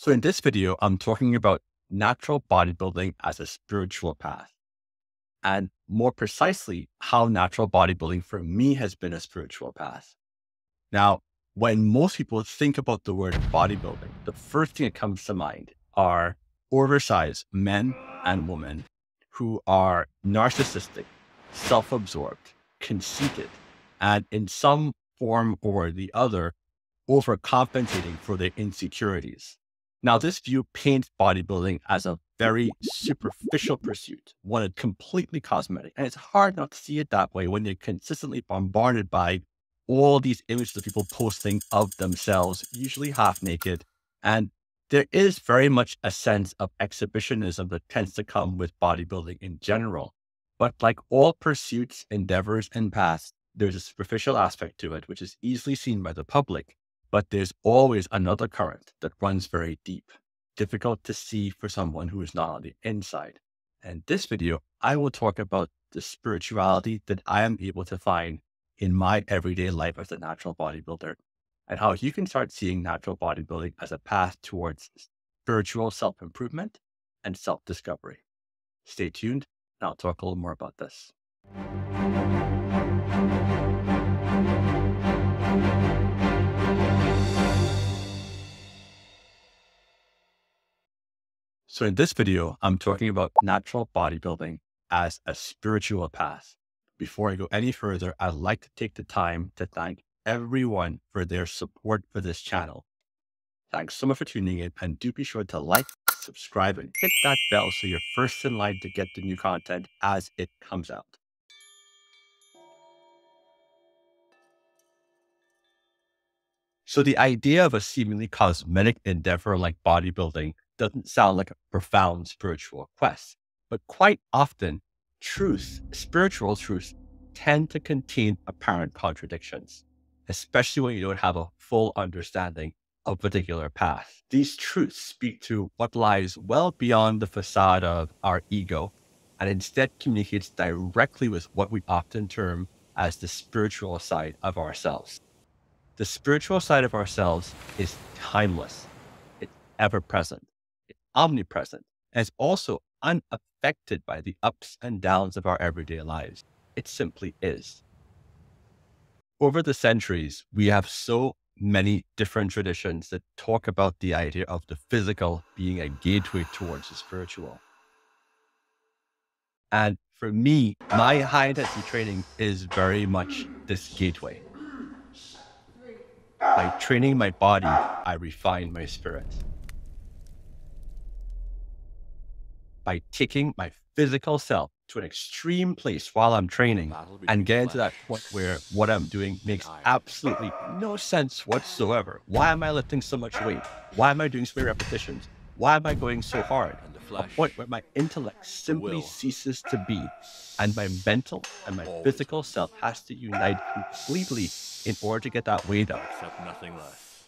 So in this video, I'm talking about natural bodybuilding as a spiritual path, and more precisely, how natural bodybuilding for me has been a spiritual path. Now, when most people think about the word bodybuilding, the first thing that comes to mind are oversized men and women who are narcissistic, self-absorbed, conceited, and in some form or the other, overcompensating for their insecurities. Now, this view paints bodybuilding as a very superficial pursuit, one that's completely cosmetic. And it's hard not to see it that way when you're consistently bombarded by all these images of people posting of themselves, usually half naked. And there is very much a sense of exhibitionism that tends to come with bodybuilding in general. But like all pursuits, endeavors, and paths, there's a superficial aspect to it, which is easily seen by the public. But there's always another current that runs very deep, difficult to see for someone who is not on the inside. And this video, I will talk about the spirituality that I am able to find in my everyday life as a natural bodybuilder, and how you can start seeing natural bodybuilding as a path towards spiritual self-improvement and self-discovery. Stay tuned, and I'll talk a little more about this. So in this video, I'm talking about natural bodybuilding as a spiritual path. Before I go any further, I'd like to take the time to thank everyone for their support for this channel. Thanks so much for tuning in, and do be sure to like, subscribe, and hit that bell so you're first in line to get the new content as it comes out. So the idea of a seemingly cosmetic endeavor like bodybuilding doesn't sound like a profound spiritual quest, but quite often spiritual truths tend to contain apparent contradictions, especially when you don't have a full understanding of a particular path. These truths speak to what lies well beyond the facade of our ego and instead communicates directly with what we often term as the spiritual side of ourselves. The spiritual side of ourselves is timeless. It's ever present. It's omnipresent. And it's also unaffected by the ups and downs of our everyday lives. It simply is. Over the centuries, we have so many different traditions that talk about the idea of the physical being a gateway towards the spiritual. And for me, my high intensity training is very much this gateway. By training my body, I refine my spirit. By taking my physical self to an extreme place while I'm training and getting to that point where what I'm doing makes absolutely no sense whatsoever. Why am I lifting so much weight? Why am I doing so many repetitions? Why am I going so hard? A point where my intellect simply ceases to be, and my mental and my physical self has to unite completely in order to get that weight up. Accept nothing less.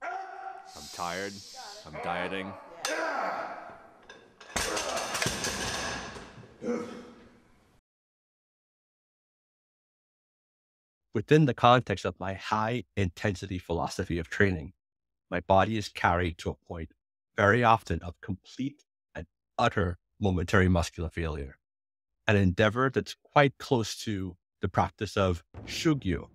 I'm tired. I'm dieting. Within the context of my high intensity philosophy of training, my body is carried to a point very often of complete and utter momentary muscular failure, an endeavor that's quite close to the practice of shugyo.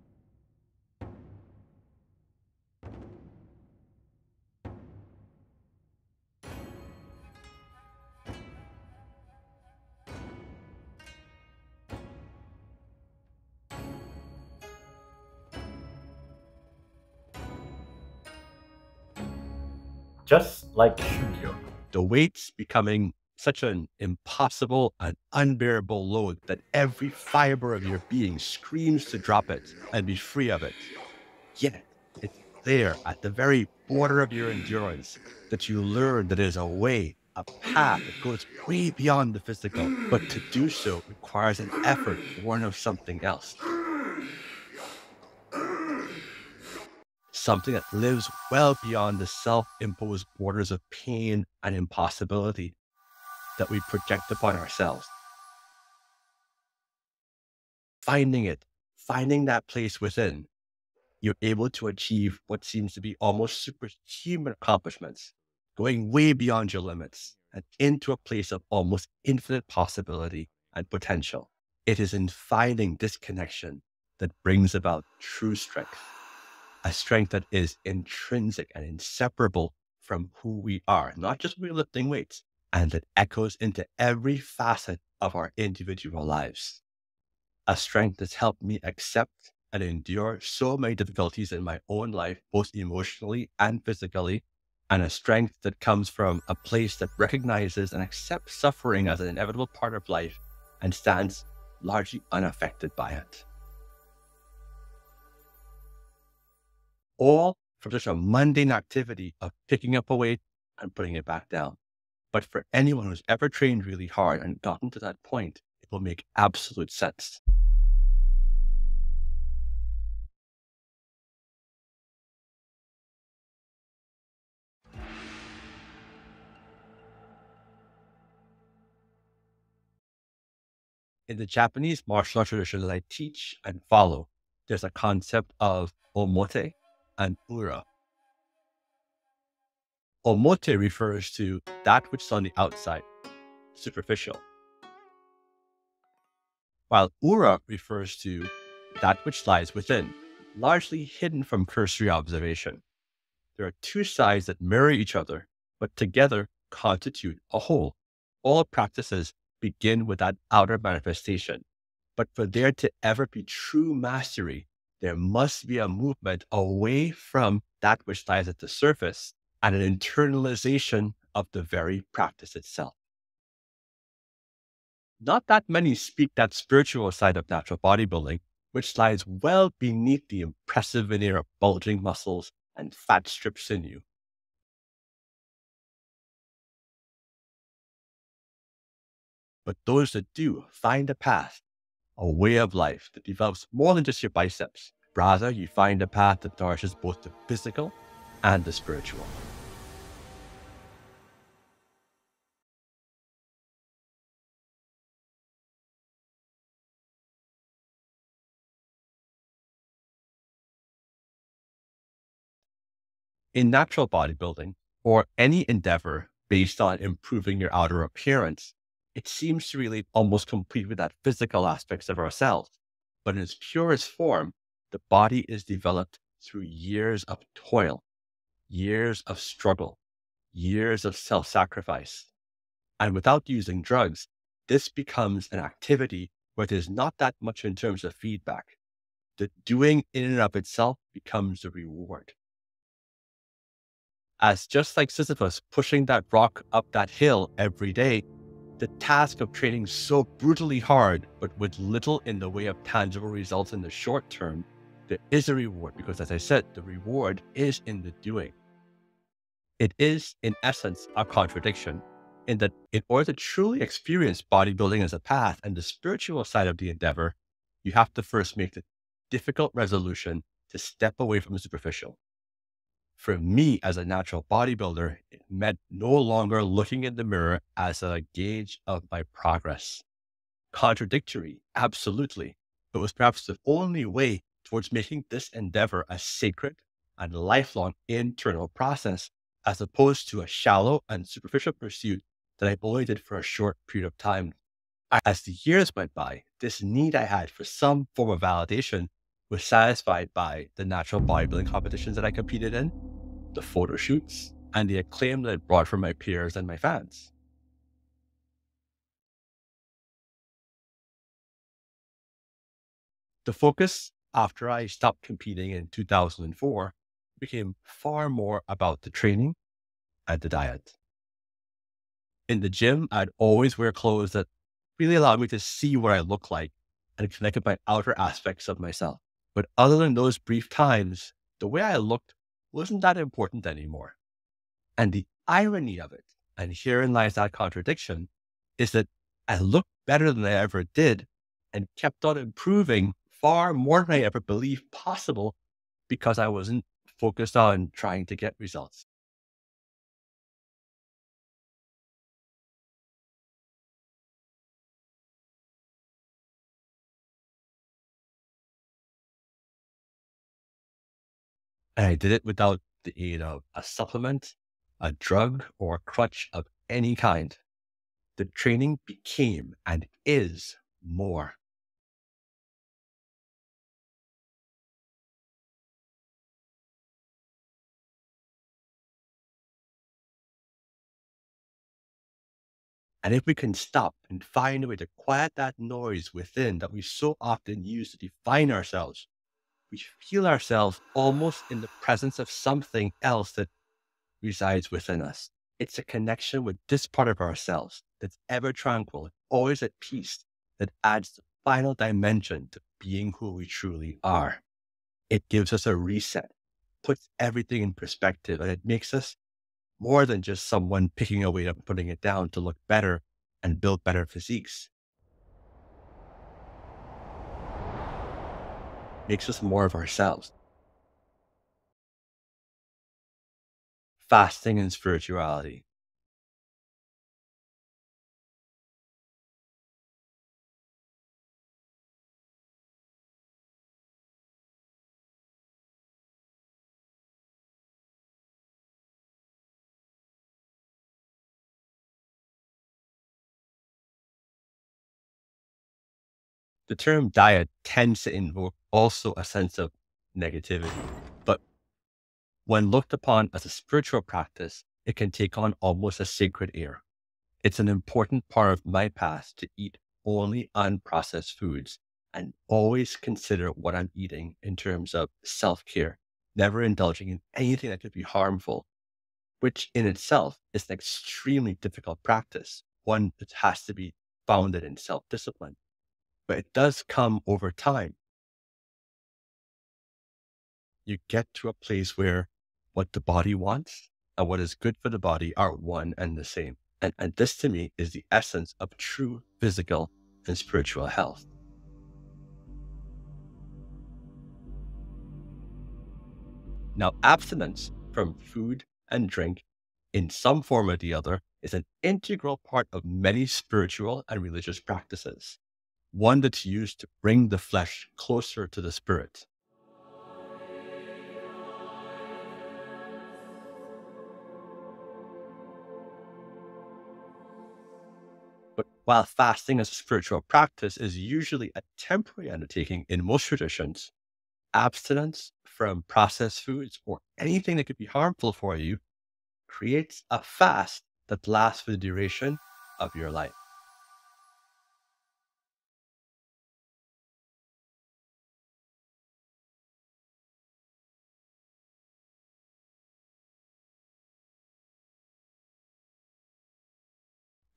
Just like shugyo, the weight's becoming such an impossible and unbearable load that every fiber of your being screams to drop it and be free of it. Yet it's there at the very border of your endurance that you learn that there's a way, a path that goes way beyond the physical, but to do so requires an effort born of something else. Something that lives well beyond the self-imposed borders of pain and impossibility that we project upon ourselves. Finding it, finding that place within, you're able to achieve what seems to be almost superhuman accomplishments, going way beyond your limits and into a place of almost infinite possibility and potential. It is in finding this connection that brings about true strength, a strength that is intrinsic and inseparable from who we are, not just when we're lifting weights, and that echoes into every facet of our individual lives. A strength that's helped me accept and endure so many difficulties in my own life, both emotionally and physically, and a strength that comes from a place that recognizes and accepts suffering as an inevitable part of life and stands largely unaffected by it. All from such a mundane activity of picking up a weight and putting it back down. But for anyone who's ever trained really hard and gotten to that point, it will make absolute sense. In the Japanese martial art tradition that I teach and follow, there's a concept of omote and ura. Omote refers to that which is on the outside, superficial, while ura refers to that which lies within, largely hidden from cursory observation. There are two sides that mirror each other, but together constitute a whole. All practices begin with that outer manifestation. But for there to ever be true mastery, there must be a movement away from that which lies at the surface and an internalization of the very practice itself. Not that many speak that spiritual side of natural bodybuilding, which lies well beneath the impressive veneer of bulging muscles and fat stripped sinew. But those that do find a path, a way of life that develops more than just your biceps. Rather, you find a path that nourishes both the physical and the spiritual. In natural bodybuilding, or any endeavor based on improving your outer appearance, it seems to relate almost completely with that physical aspects of ourselves. But in its purest form, the body is developed through years of toil, years of struggle, years of self-sacrifice. And without using drugs, this becomes an activity where there's not that much in terms of feedback. The doing in and of itself becomes the reward. As just like Sisyphus pushing that rock up that hill every day, the task of training so brutally hard, but with little in the way of tangible results in the short term, there is a reward because, as I said, the reward is in the doing. It is, in essence, a contradiction in that in order to truly experience bodybuilding as a path and the spiritual side of the endeavor, you have to first make the difficult resolution to step away from the superficial. For me, as a natural bodybuilder, it meant no longer looking in the mirror as a gauge of my progress. Contradictory, absolutely, but was perhaps the only way towards making this endeavor a sacred and lifelong internal process, as opposed to a shallow and superficial pursuit that I only did for a short period of time. As the years went by, this need I had for some form of validation was satisfied by the natural bodybuilding competitions that I competed in, the photo shoots, and the acclaim that it brought from my peers and my fans. The focus after I stopped competing in 2004 became far more about the training and the diet. In the gym, I'd always wear clothes that really allowed me to see what I look like and connect with my outer aspects of myself. But other than those brief times, the way I looked wasn't that important anymore. And the irony of it, and herein lies that contradiction, is that I looked better than I ever did and kept on improving far more than I ever believed possible because I wasn't focused on trying to get results. And I did it without the aid of a supplement, a drug, or a crutch of any kind. The training became and is more. And if we can stop and find a way to quiet that noise within that we so often use to define ourselves, we feel ourselves almost in the presence of something else that resides within us. It's a connection with this part of ourselves that's ever tranquil, always at peace, that adds the final dimension to being who we truly are. It gives us a reset, puts everything in perspective, and it makes us more than just someone picking a weight up and putting it down to look better and build better physiques. Makes us more of ourselves. Fasting and spirituality. The term diet tends to invoke also a sense of negativity, but when looked upon as a spiritual practice, it can take on almost a sacred air. It's an important part of my path to eat only unprocessed foods and always consider what I'm eating in terms of self-care, never indulging in anything that could be harmful, which in itself is an extremely difficult practice, one that has to be founded in self-discipline. But it does come over time. You get to a place where what the body wants and what is good for the body are one and the same. And this to me is the essence of true physical and spiritual health. Now, abstinence from food and drink in some form or the other is an integral part of many spiritual and religious practices, one that's used to bring the flesh closer to the spirit. But while fasting as a spiritual practice is usually a temporary undertaking in most traditions, abstinence from processed foods or anything that could be harmful for you creates a fast that lasts for the duration of your life.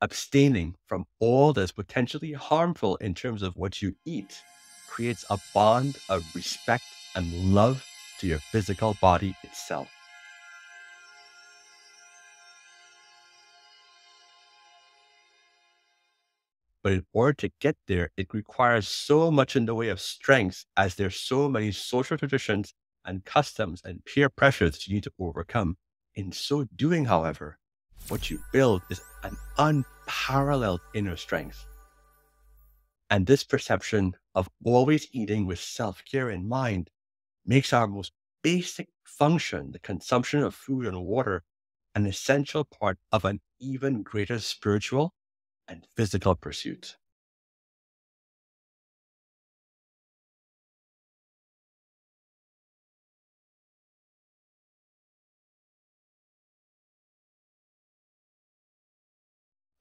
Abstaining from all that's potentially harmful in terms of what you eat creates a bond of respect and love to your physical body itself. But in order to get there, it requires so much in the way of strength, as there's so many social traditions and customs and peer pressures that you need to overcome. In so doing, however, what you build is an unparalleled inner strength. And this perception of always eating with self-care in mind makes our most basic function, the consumption of food and water, an essential part of an even greater spiritual and physical pursuit.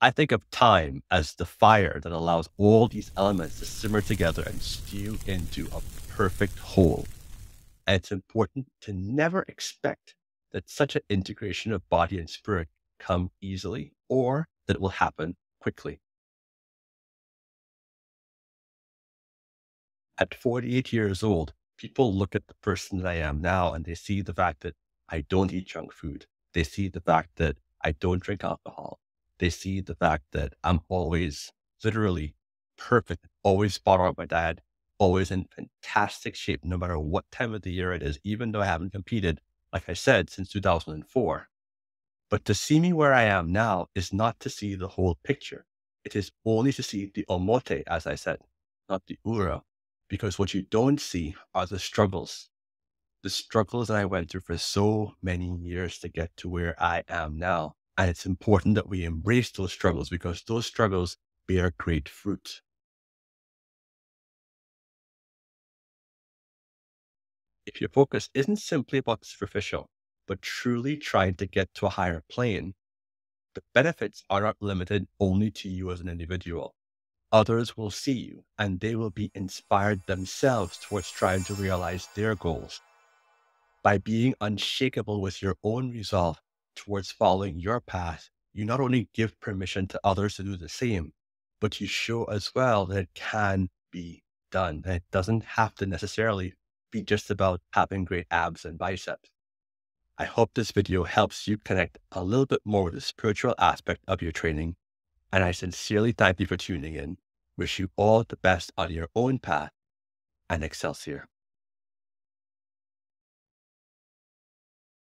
I think of time as the fire that allows all these elements to simmer together and stew into a perfect whole. And it's important to never expect that such an integration of body and spirit come easily or that it will happen quickly. At 48 years old, people look at the person that I am now and they see the fact that I don't eat junk food. They see the fact that I don't drink alcohol. They see the fact that I'm always literally perfect, always spot on with my dad, always in fantastic shape, no matter what time of the year it is, even though I haven't competed, like I said, since 2004. But to see me where I am now is not to see the whole picture. It is only to see the omote, as I said, not the ura, because what you don't see are the struggles, the struggles that I went through for so many years to get to where I am now. And it's important that we embrace those struggles because those struggles bear great fruit. If your focus isn't simply about the superficial, but truly trying to get to a higher plane, the benefits are not limited only to you as an individual. Others will see you and they will be inspired themselves towards trying to realize their goals. By being unshakable with your own resolve towards following your path, you not only give permission to others to do the same, but you show as well that it can be done. And it doesn't have to necessarily be just about having great abs and biceps. I hope this video helps you connect a little bit more with the spiritual aspect of your training. And I sincerely thank you for tuning in. Wish you all the best on your own path, and Excelsior.